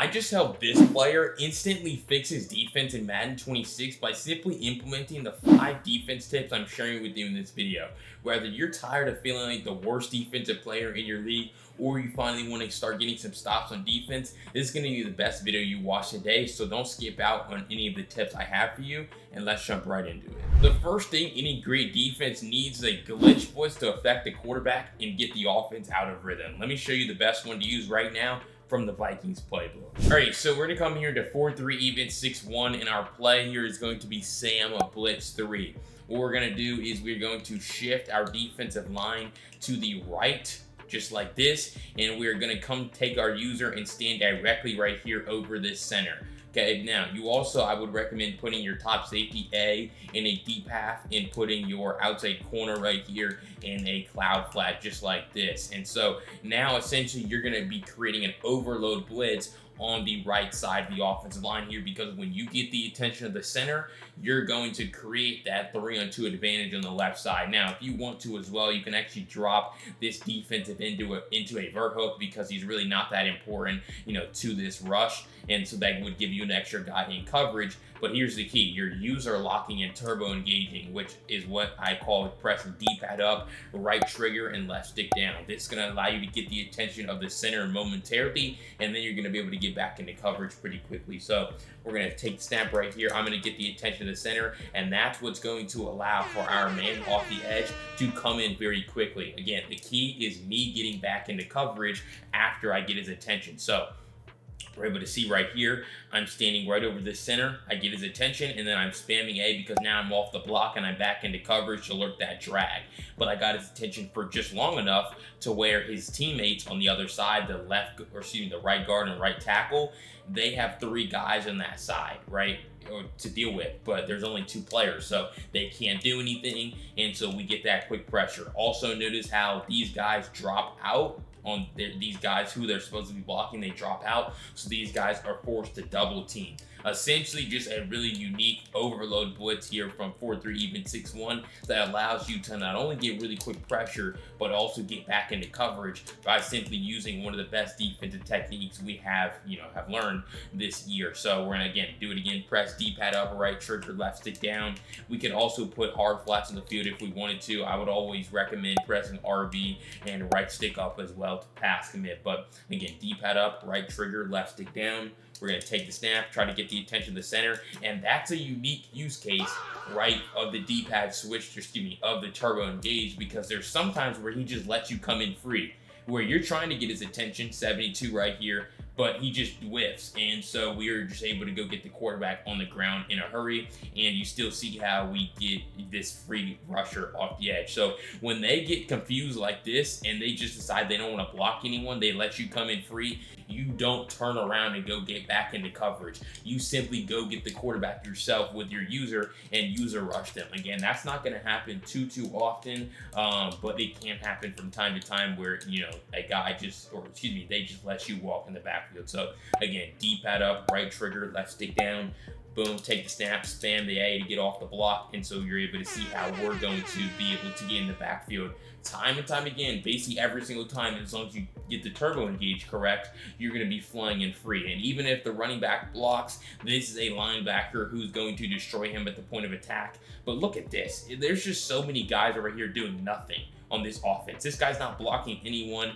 I just helped this player instantly fix his defense in Madden 26 by simply implementing the 5 defense tips I'm sharing with you in this video. Whether you're tired of feeling like the worst defensive player in your league, or you finally want to start getting some stops on defense, this is going to be the best video you watch today, so don't skip out on any of the tips I have for you, and let's jump right into it. The first thing any great defense needs is a glitch blitz to affect the quarterback and get the offense out of rhythm. Let me show you the best one to use right now from the Vikings playbook. All right, so we're gonna come here to 4-3 even 6-1, and our play here is going to be Sam Blitz 3. What we're gonna do is we're going to shift our defensive line to the right, just like this, and we're gonna come take our user and stand directly right here over this center. Okay, now I would recommend putting your top safety A in a deep half and putting your outside corner right here in a cloud flat, just like this. And so now essentially you're gonna be creating an overload blitz on the right side of the offensive line here, because when you get the attention of the center, you're going to create that 3-on-2 advantage on the left side. Now, if you want to as well, you can actually drop this defensive into a vert hook, because he's really not that important, to this rush. And so that would give you an extra guy in coverage. But here's the key: your user locking and turbo engaging, which is what I call pressing D-pad up, right trigger, and left stick down. This is going to allow you to get the attention of the center momentarily, and then you're going to be able to get back into coverage pretty quickly. So we're going to take the snap right here. I'm going to get the attention of the center, and that's what's going to allow for our man off the edge to come in very quickly. Again, the key is me getting back into coverage after I get his attention. So we're able to see right here, I'm standing right over the center. I get his attention, and then I'm spamming A because now I'm off the block and I'm back into coverage to alert that drag. But I got his attention for just long enough to where his teammates on the other side, the right guard and right tackle, they have 3 guys on that side, right, to deal with, but there's only 2 players, so they can't do anything, and so we get that quick pressure. Also notice how these guys drop out on these guys who they're supposed to be blocking. They drop out, so these guys are forced to double team. Essentially just a really unique overload blitz here from 4-3 even 6-1 that allows you to not only get really quick pressure, but also get back into coverage by simply using one of the best defensive techniques we have learned this year. So we're gonna do it again, press D-pad up, right trigger, left stick down. We can also put hard flats in the field if we wanted to. I would always recommend pressing RB and right stick up as well to pass commit. But again, D-pad up, right trigger, left stick down. We're going to take the snap, try to get the attention of the center, and that's a unique use case, right, of the D-pad switch, of the turbo engage, because there's sometimes where he just lets you come in free, where you're trying to get his attention, 72 right here, but he just whiffs, and so we are just able to go get the quarterback on the ground in a hurry, and you still see how we get this free rusher off the edge. So when they get confused like this and they just decide they don't want to block anyone, they let you come in free, you don't turn around and go get back into coverage. You simply go get the quarterback yourself with your user and user rush them. Again, that's not going to happen too often, but it can happen from time to time where a guy they just let you walk in the backfield. So again, D-pad up, right trigger, left stick down, boom, take the snap, spam the A to get off the block, and so you're able to see how we're going to be able to get in the backfield time and time again, basically every single time. As long as you get the turbo engage correct, you're going to be flying in free. And even if the running back blocks, this is a linebacker who's going to destroy him at the point of attack. But look at this. There's just so many guys over here doing nothing on this offense. This guy's not blocking anyone.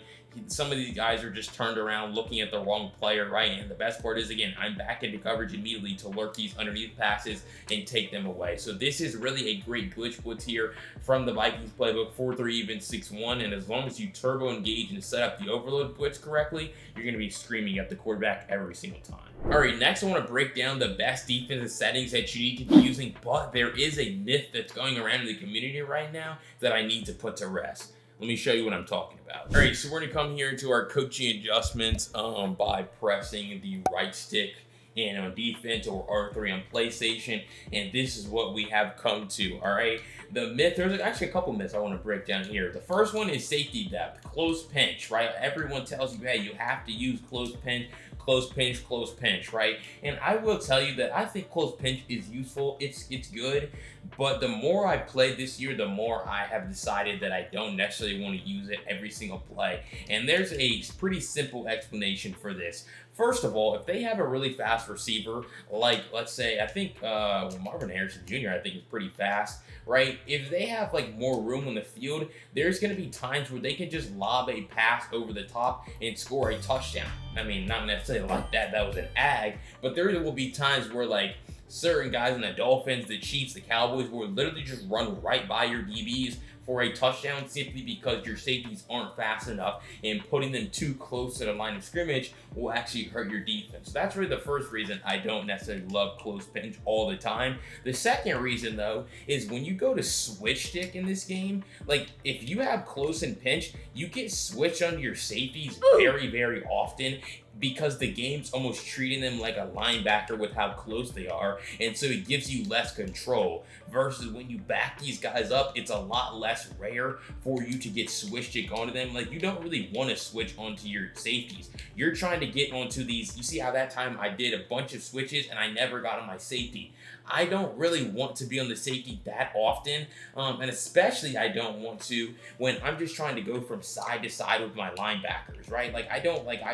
Some of these guys are just turned around looking at the wrong player, right? And the best part is, again, I'm back into coverage immediately to alert these underneath passes and take them away. So this is really a great glitch blitz here from the Vikings playbook, 4-3 even 6-1. And as long as you turbo engage and set up the overload blitz correctly, you're going to be screaming at the quarterback every single time. All right, next I want to break down the best defensive settings that you need to be using, but there is a myth that's going around in the community right now that I need to put to rest. Let me show you what I'm talking about. All right, so we're gonna come here into our coaching adjustments by pressing the right stick and on defense, or R3 on PlayStation, and this is what we have come to. All right, the myth, there's actually a couple myths I want to break down here. The first one is safety depth, close pinch, right? Everyone tells you, hey, you have to use close pinch, right? And I will tell you that I think close pinch is useful. It's good, but the more I play this year, the more I have decided that I don't necessarily want to use it every single play. And there's a pretty simple explanation for this. First of all, if they have a really fast receiver, like let's say, I think Marvin Harrison Jr. I think is pretty fast, right? If they have like more room on the field, there's going to be times where they can just lob a pass over the top and score a touchdown. I mean, not necessarily like that was an ag, but there will be times where like certain guys in the Dolphins, the Chiefs, the Cowboys will literally just run right by your DBs for a touchdown simply because your safeties aren't fast enough, and putting them too close to the line of scrimmage will actually hurt your defense. So that's really the first reason I don't necessarily love close pinch all the time. The second reason though is when you go to switch stick in this game, like if you have close and pinch, you get switched onto your safeties very, very often, because the game's almost treating them like a linebacker with how close they are, and so it gives you less control. Versus when you back these guys up, it's a lot less rare for you to get switch stick onto them. Like you don't really want to switch onto your safeties. You're trying to get onto these. You see how that time I did a bunch of switches and I never got on my safety. I don't really want to be on the safety that often, and especially I don't want to when I'm just trying to go from side to side with my linebackers, right? Like I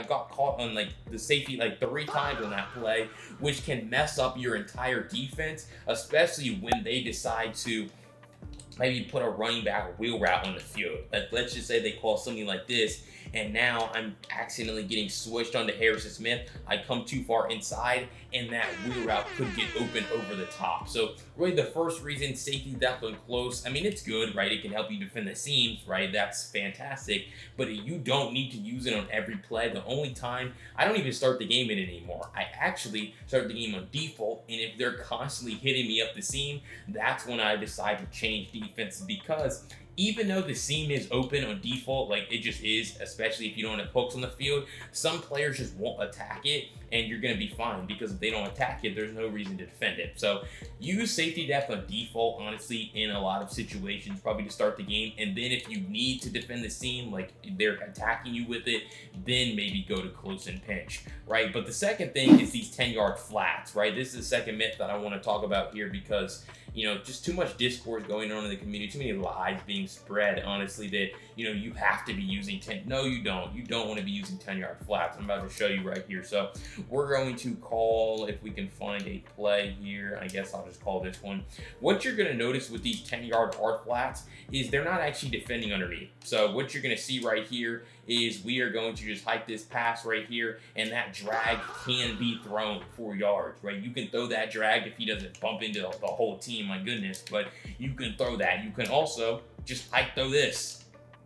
got caught on like the safety like 3 times on that play, which can mess up your entire defense, especially when they decide to maybe put a running back wheel route on the field. Like, let's just say they call something like this, and now I'm accidentally getting switched onto Harrison Smith. I come too far inside, and that wheel route could get open over the top. So really the first reason, safety depth on close, I mean, it's good, right? It can help you defend the seams, right? That's fantastic, but you don't need to use it on every play. The only time, I don't even start the game in it anymore. I actually start the game on default, and if they're constantly hitting me up the seam, that's when I decide to change defense, because even though the seam is open on default, like it just is, especially if you don't have hooks on the field, some players just won't attack it, and you're going to be fine, because if they don't attack it, there's no reason to defend it. So use safety depth on default, honestly, in a lot of situations, probably to start the game. And then if you need to defend the seam, like they're attacking you with it, then maybe go to close and pinch, right? But the second thing is these 10-yard flats, right? This is the second myth that I want to talk about here, because just too much discourse going on in the community, too many lies being spread, honestly, that, you have to be using 10. No, you don't. You don't want to be using 10-yard flats. I'm about to show you right here. So we're going to call, if we can find a play here, I guess I'll just call this one. What you're going to notice with these 10-yard hard flats is they're not actually defending underneath. So what you're going to see right here is we are going to just hike this pass right here, and that drag can be thrown 4 yards, right? You can throw that drag if he doesn't bump into the whole team, my goodness, but you can throw that. You can also just hike throw this.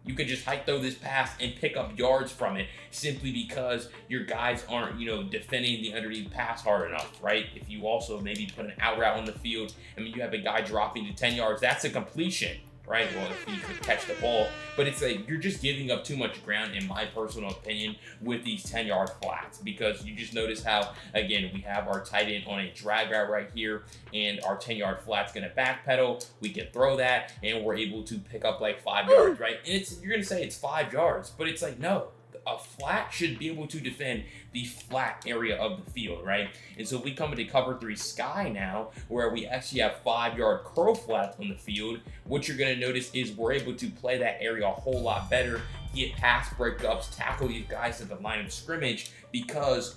You can just hike throw this pass and pick up yards from it, simply because your guys aren't, defending the underneath pass hard enough, right? If you also maybe put an out route on the field, you have a guy dropping to 10 yards, that's a completion, right? Well, if he could catch the ball, but it's like you're just giving up too much ground, in my personal opinion, with these 10-yard flats, because you just notice how, again, we have our tight end on a drag route right here, and our 10-yard flat's going to backpedal. We can throw that, and we're able to pick up like 5 yards, right? And you're going to say it's 5 yards, but it's like, no. A flat should be able to defend the flat area of the field, right? And so we come into cover 3 sky now, where we actually have 5-yard curl flats on the field. What you're going to notice is we're able to play that area a whole lot better, get pass breakups, tackle these guys at the line of scrimmage, because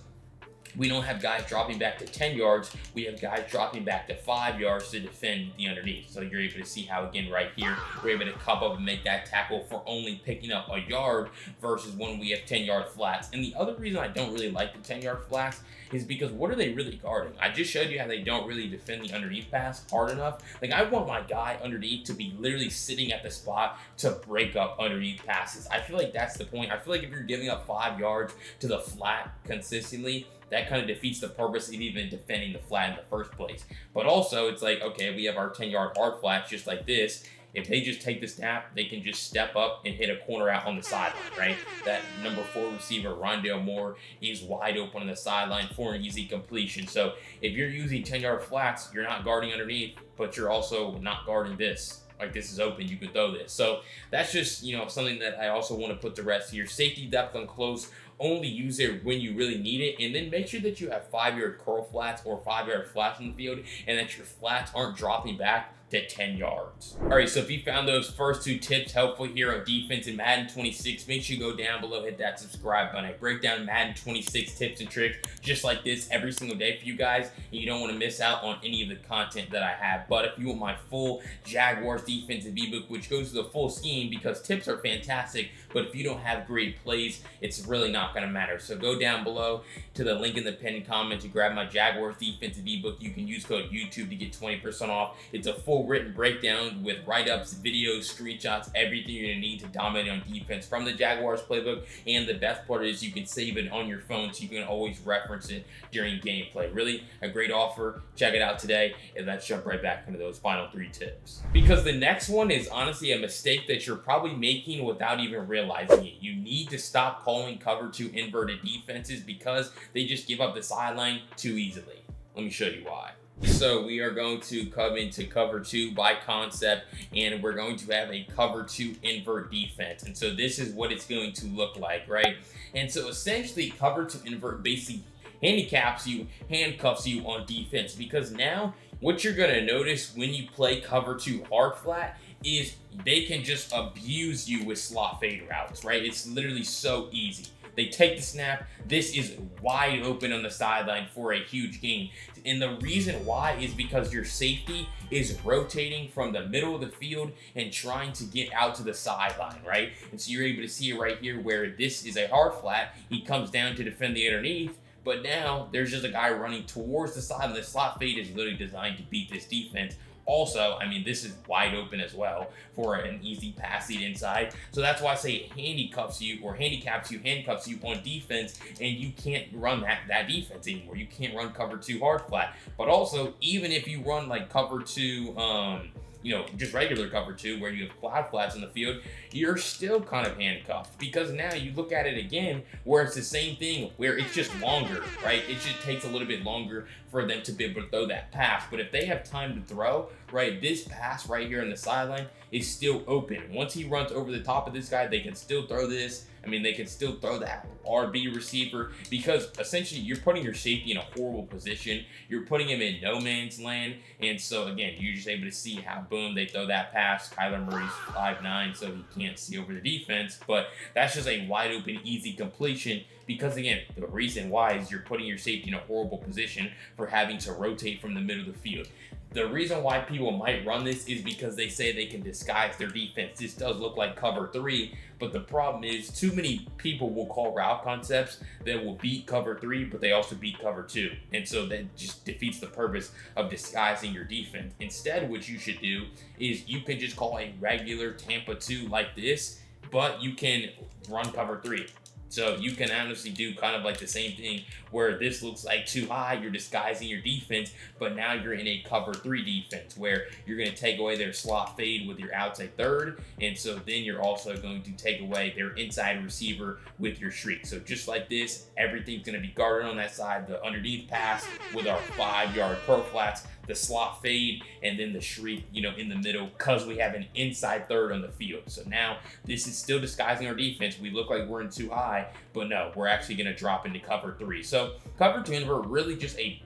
we don't have guys dropping back to 10 yards. We have guys dropping back to 5 yards to defend the underneath. So you're able to see how, again, right here, we're able to cup up and make that tackle for only picking up a yard, versus when we have 10-yard flats. And the other reason I don't really like the 10-yard flats is because what are they really guarding? I just showed you how they don't really defend the underneath pass hard enough. Like, I want my guy underneath to be literally sitting at the spot to break up underneath passes. I feel like that's the point. I feel like if you're giving up 5 yards to the flat consistently, that kind of defeats the purpose of even defending the flat in the first place. But also, it's like, okay, we have our 10-yard hard flats just like this. If they just take the snap, they can just step up and hit a corner out on the sideline, right? That number 4 receiver, Rondale Moore, is wide open on the sideline for an easy completion. So if you're using 10-yard flats, you're not guarding underneath, but you're also not guarding this. Like, this is open, you can throw this. So that's just, something that I also want to put to rest here. Safety depth on close, only use it when you really need it, and then make sure that you have 5-yard curl flats or 5-yard flats in the field, and that your flats aren't dropping back to 10 yards. All right, so if you found those first 2 tips helpful here on defense in Madden 26, make sure you go down below, hit that subscribe button. I break down Madden 26 tips and tricks just like this every single day for you guys, and you don't want to miss out on any of the content that I have. But if you want my full Jaguars defensive ebook, which goes to the full scheme, because tips are fantastic, but if you don't have great plays, it's really not going to matter. So go down below to the link in the pinned comment to grab my Jaguars defensive ebook. You can use code YouTube to get 20% off. It's a full written breakdown with write-ups, videos, screenshots, everything you're gonna need to dominate on defense from the Jaguars playbook. And the best part is you can save it on your phone so you can always reference it during gameplay. Really a great offer. Check it out today, and let's jump right back into those final 3 tips. Because the next one is honestly a mistake that you're probably making without even realizing it. You need to stop calling cover 2 inverted defenses because they just give up the sideline too easily. Let me show you why. So we are going to come into cover 2 by concept, and we're going to have a cover 2 invert defense. And so this is what it's going to look like, right? And so essentially cover 2 invert basically handicaps you, handcuffs you on defense, because now what you're going to notice when you play cover 2 hard flat is they can just abuse you with slot fade routes, right? It's literally so easy. They take the snap. This is wide open on the sideline for a huge gain. And the reason why is because your safety is rotating from the middle of the field and trying to get out to the sideline, right? And so you're able to see it right here where this is a hard flat. He comes down to defend the underneath, but now there's just a guy running towards the side, and the slot fade is literally designed to beat this defense. Also, I mean, this is wide open as well for an easy pass lead inside. So that's why I say it handicaps you on defense, and you can't run that defense anymore. You can't run cover 2 hard flat. But also, even if you run like cover 2, just regular cover 2 where you have cloud flats in the field, you're still kind of handcuffed, because now you look at it again where it's the same thing where it's just longer, right? It just takes a little bit longer for them to be able to throw that pass. But if they have time to throw, right, this pass right here on the sideline is still open. Once he runs over the top of this guy, they can still throw this. I mean, they can still throw that RB receiver, because essentially you're putting your safety in a horrible position. You're putting him in no man's land. And so again, you're just able to see how, boom, they throw that pass. Kyler Murray's 5'9", so he can't see over the defense, but that's just a wide open, easy completion. Because again, the reason why is you're putting your safety in a horrible position for having to rotate from the middle of the field. The reason why people might run this is because they say they can disguise their defense. This does look like cover 3, but the problem is too many people will call route concepts that will beat cover 3, but they also beat cover 2. And so that just defeats the purpose of disguising your defense. Instead, what you should do is you can just call a regular Tampa 2 like this, but you can run cover 3. So you can honestly do kind of like the same thing where this looks like too high, you're disguising your defense, but now you're in a cover 3 defense where you're going to take away their slot fade with your outside third, and so then you're also going to take away their inside receiver with your shriek. So just like this, everything's going to be guarded on that side, the underneath pass with our 5-yard curl flats, the slot fade, and then the shriek, in the middle, because we have an inside third on the field. So now this is still disguising our defense. We look like we're in too high, but no, we're actually going to drop into cover 3. So cover 2 invert, really just a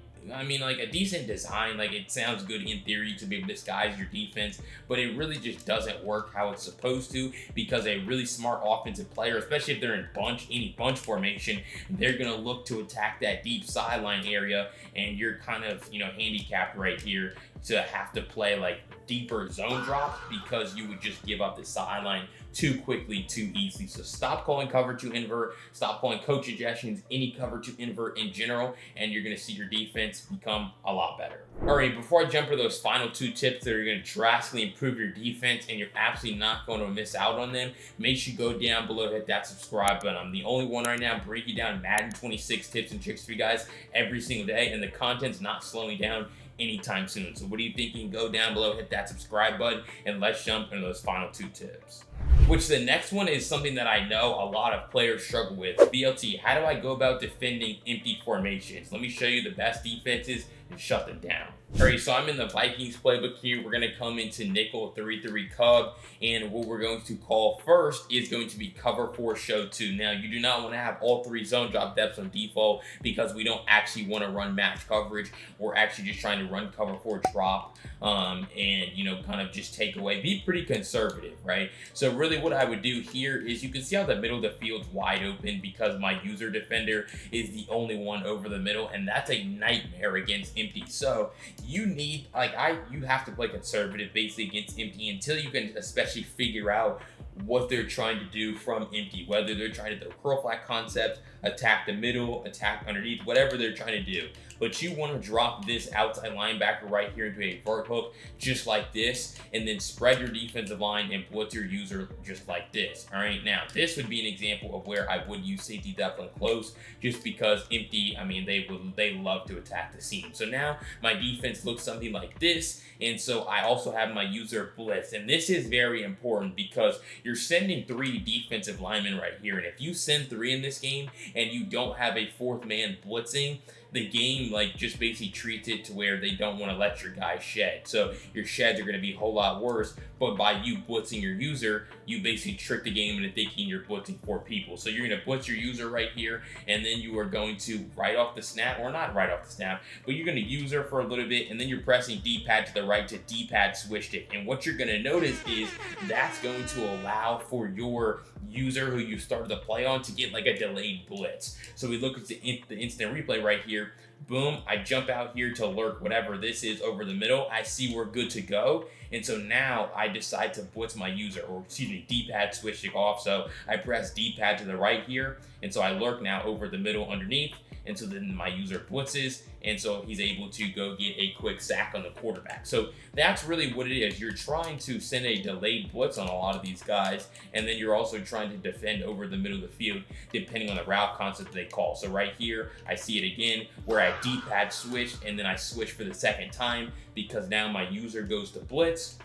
decent design. Like, it sounds good in theory to be able to disguise your defense, but it really just doesn't work how it's supposed to, because a really smart offensive player, especially if they're in any bunch formation, they're going to look to attack that deep sideline area, and you're kind of, handicapped right here to have to play like deeper zone drops because you would just give up the sideline too quickly, too easily. So stop calling cover 2 invert, stop calling coach suggestions, any cover 2 invert in general, and you're going to see your defense become a lot better. All right, before I jump to those final 2 tips that are going to drastically improve your defense and you're absolutely not going to miss out on them, make sure you go down below, hit that subscribe button. I'm the only one right now breaking down Madden 26 tips and tricks for you guys every single day, and the content's not slowing down anytime soon. So what are you thinking? Go down below, hit that subscribe button, and let's jump into those final 2 tips. Which the next one is something that I know a lot of players struggle with. BLT, how do I go about defending empty formations? Let me show you the best defenses and shut them down. All right, so I'm in the Vikings playbook here. We're going to come into nickel 3-3 cub, and what we're going to call first is going to be cover 4 show 2. Now, you do not want to have all 3 zone drop depths on default because we don't actually want to run match coverage. We're actually just trying to run cover 4 drop and, you know, kind of just take away, be pretty conservative, right? So really what I would do here is, you can see how the middle of the field's wide open because my user defender is the only one over the middle, and that's a nightmare against empty. So you need, you have to play conservative basically against empty until you can especially figure out what they're trying to do from empty, whether they're trying to do curl flat concept, attack the middle, attack underneath, whatever they're trying to do. But you want to drop this outside linebacker right here into a invert hook just like this, and then spread your defensive line and blitz your user just like this. All right, now this would be an example of where I would use safety depth on close, just because empty, I mean, they love to attack the seam. So now my defense looks something like this, and so I also have my user blitz, and this is very important because you're sending 3 defensive linemen right here, and if you send 3 in this game and you don't have a 4th man blitzing, the game just basically treats it to where they don't want to let your guys shed. So your sheds are going to be a whole lot worse, but by you blitzing your user, you basically trick the game into thinking you're blitzing 4 people. So you're going to blitz your user right here, and then you are going to right off the snap, or not right off the snap, but you're going to user for a little bit, and then you're pressing D-pad to the right to D-pad switch it. And what you're going to notice is that's going to allow for your user who you started the play on to get like a delayed blitz. So we look at the instant replay right here. Boom, I jump out here to lurk whatever this is over the middle. I see we're good to go. And so now I decide to blitz my user, or excuse me, D-pad switch it off. So I press D-pad to the right here. And so I lurk now over the middle underneath. And so then my user blitzes, and so he's able to go get a quick sack on the quarterback. So that's really what it is. You're trying to send a delayed blitz on a lot of these guys, and then you're also trying to defend over the middle of the field, depending on the route concept they call. So right here, I see it again, where I D-pad switch, and then I switch for the 2nd time, because now my user goes to blitz.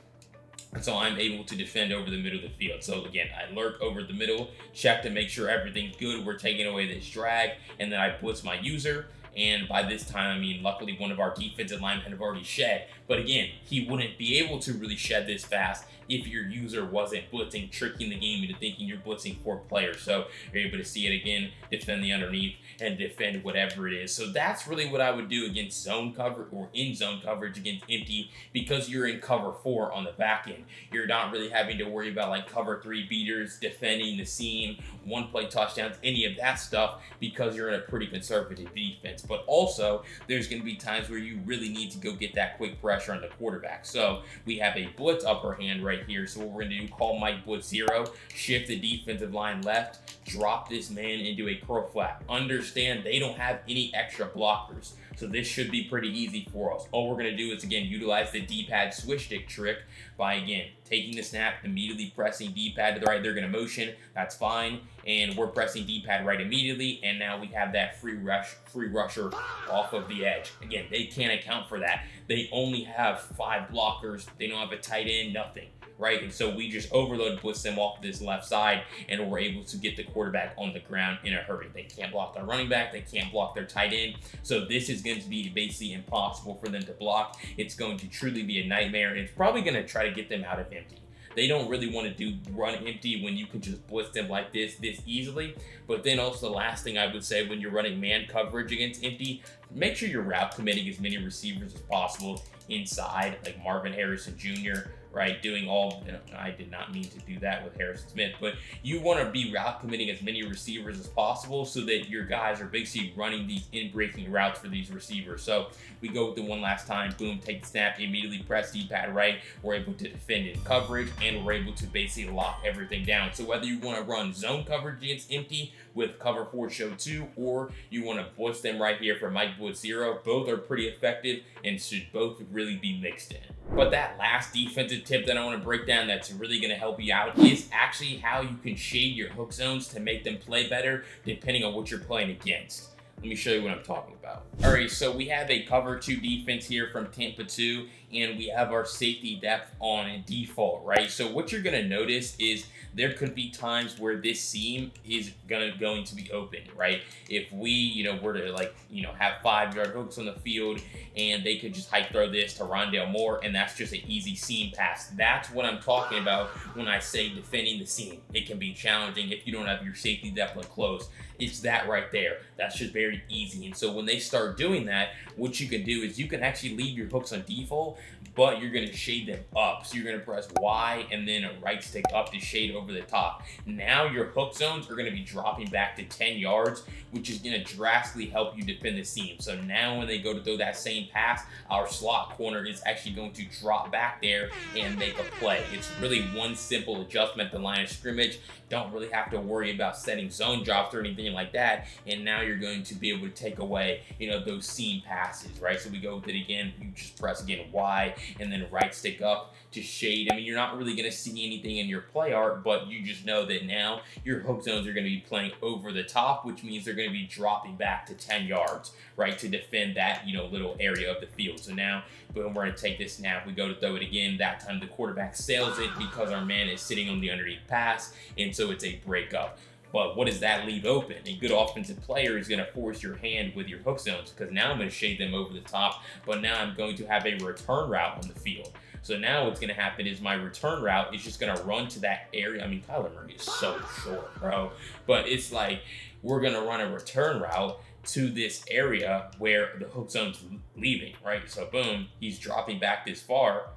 And so I'm able to defend over the middle of the field. So again, I lurk over the middle, check to make sure everything's good. We're taking away this drag, and then I blitz my user. And by this time, I mean, luckily one of our defensive linemen have already shed. But again, he wouldn't be able to really shed this fast if your user wasn't blitzing, tricking the game into thinking you're blitzing 4 players. So you're able to see it again, defend the underneath, and defend whatever it is. So that's really what I would do against zone cover, or in zone coverage against empty, because you're in cover 4 on the back end. You're not really having to worry about like cover 3 beaters, defending the seam, 1-play touchdowns, any of that stuff, because you're in a pretty conservative defense. But also, there's going to be times where you really need to go get that quick pressure on the quarterback. So we have a blitz upper hand right here. So what we're going to do, call Mike blitz 0, shift the defensive line left, drop this man into a curl flat. Understand they don't have any extra blockers, so this should be pretty easy for us. All we're going to do is, again, utilize the D-pad switch stick trick by, again, taking the snap, immediately pressing D-pad to the right. They're going to motion, that's fine, and we're pressing D-pad right immediately, and now we have that free rusher off of the edge. Again, they can't account for that. They only have 5 blockers. They don't have a tight end, nothing. Right, and so we just overload blitz them off this left side, and we're able to get the quarterback on the ground in a hurry. They can't block their running back, they can't block their tight end, so this is going to be basically impossible for them to block. It's going to truly be a nightmare, and it's probably going to try to get them out of empty. They don't really want to run empty when you can just blitz them like this easily. But then also the last thing I would say, when you're running man coverage against empty, make sure you're route committing as many receivers as possible inside, like Marvin Harrison Jr., right? Doing all, I did not mean to do that with Harrison Smith, but you want to be route committing as many receivers as possible so that your guys are basically running these in-breaking routes for these receivers. So we go with the one last time, boom, take the snap, immediately press D-pad right. We're able to defend in coverage, and we're able to basically lock everything down. So whether you want to run zone coverage against empty with cover 4 show 2, or you want to blitz them right here for Mike blitz 0, both are pretty effective and should both really be mixed in. But that last defensive tip that I want to break down that's really going to help you out is actually how you can shade your hook zones to make them play better depending on what you're playing against. Let me show you what I'm talking about. All right, so we have a cover 2 defense here from Tampa 2, and we have our safety depth on default, right? So what you're gonna notice is there could be times where this seam is going to be open, right? If we, were to have 5-yard hooks on the field, and they could just hike throw this to Rondale Moore, and that's just an easy seam pass. That's what I'm talking about when I say defending the seam. It can be challenging if you don't have your safety depth up close. It's that right there. That's just very easy. And so when they start doing that, what you can do is you can actually leave your hooks on default, but you're going to shade them up. So you're going to press Y and then a right stick up to shade over the top. Now your hook zones are going to be dropping back to 10 yards, which is going to drastically help you defend the seam. So now when they go to throw that same pass, our slot corner is actually going to drop back there and make a play. It's really one simple adjustment at the line of scrimmage. Don't really have to worry about setting zone drops or anything like that. And now you're going to be able to take away, those seam passes, right? So we go with it again. You just press again Y and then right stick up to shade. I mean, you're not really going to see anything in your play art, but you just know that now your hook zones are going to be playing over the top, which means they're going to be dropping back to 10 yards, right, to defend that, little area of the field. So now, boom, we're going to take this snap. We go to throw it again. That time the quarterback sails it because our man is sitting on the underneath pass, and so it's a breakup. But what does that leave open? A good offensive player is going to force your hand with your hook zones, because now I'm going to shade them over the top, but now I'm going to have a return route on the field. So now what's going to happen is my return route is just going to run to that area. I mean, Kyler Murray is so short, bro. But it's like we're going to run a return route to this area where the hook zone's leaving, right? So boom, he's dropping back this far.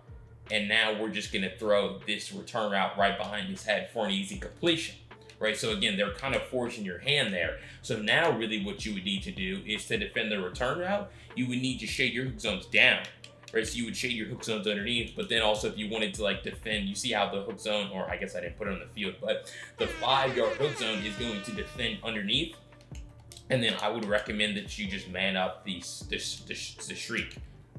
And now we're just going to throw this return route right behind his head for an easy completion. Right, so again, they're kind of forcing your hand there. So now really what you would need to do is to defend the return route, you would need to shade your hook zones down. Right, so you would shade your hook zones underneath, but then also if you wanted to defend, you see how the hook zone, or I guess I didn't put it on the field, but the 5-yard hook zone is going to defend underneath. And then I would recommend that you just man up the shriek,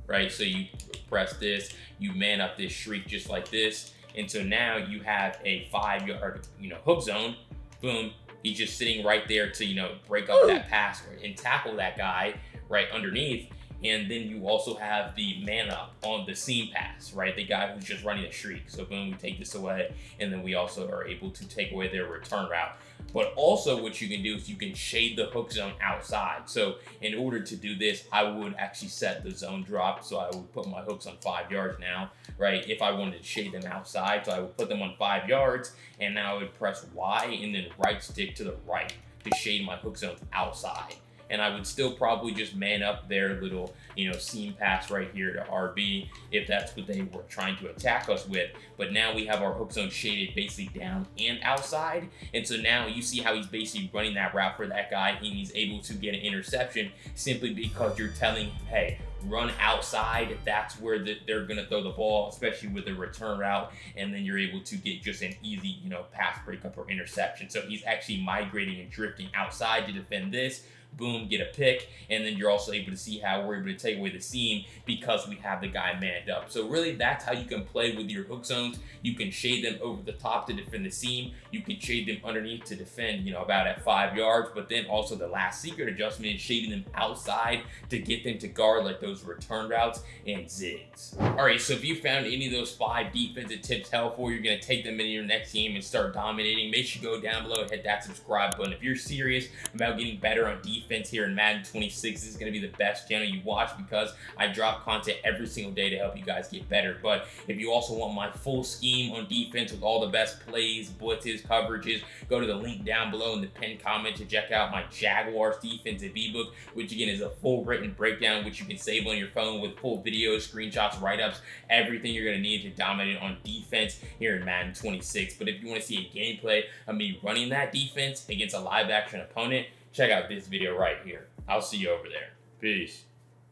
right? So you press this, you man up this shriek just like this. And so now you have a 5-yard, hook zone. Boom. He's just sitting right there to, break up that pass and tackle that guy right underneath. And then you also have the man up on the seam pass, right? The guy who's just running a shriek. So boom, we take this away. And then we also are able to take away their return route. But also what you can do is you can shade the hook zone outside. So in order to do this, I would actually set the zone drop. So I would put my hooks on 5 yards now, right? If I wanted to shade them outside, so I would put them on 5 yards, and now I would press Y and then right stick to the right to shade my hook zones outside. And I would still probably just man up their little, seam pass right here to RB if that's what they were trying to attack us with. But now we have our hook zone shaded basically down and outside. And so now you see how he's basically running that route for that guy, and he's able to get an interception simply because you're telling him, hey, run outside. That's where they're going to throw the ball, especially with the return route. And then you're able to get just an easy, pass breakup or interception. So he's actually migrating and drifting outside to defend this. Boom, get a pick, and then you're also able to see how we're able to take away the seam because we have the guy manned up. So really, that's how you can play with your hook zones. You can shade them over the top to defend the seam. You can shade them underneath to defend, about at 5 yards. But then also the last secret adjustment is shading them outside to get them to guard like those return routes and zigs. All right, so if you found any of those 5 defensive tips helpful, you're going to take them into your next game and start dominating. Make sure you go down below and hit that subscribe button. If you're serious about getting better on defense here in Madden 26, this is going to be the best channel you watch because I drop content every single day to help you guys get better. But if you also want my full scheme on defense with all the best plays, blitzes, coverages, go to the link down below in the pinned comment to check out my Jaguars defensive ebook, which again is a full written breakdown which you can save on your phone with full videos, screenshots, write-ups, everything you're going to need to dominate on defense here in Madden 26. But if you want to see a gameplay of me running that defense against a live action opponent, check out this video right here. I'll see you over there. Peace.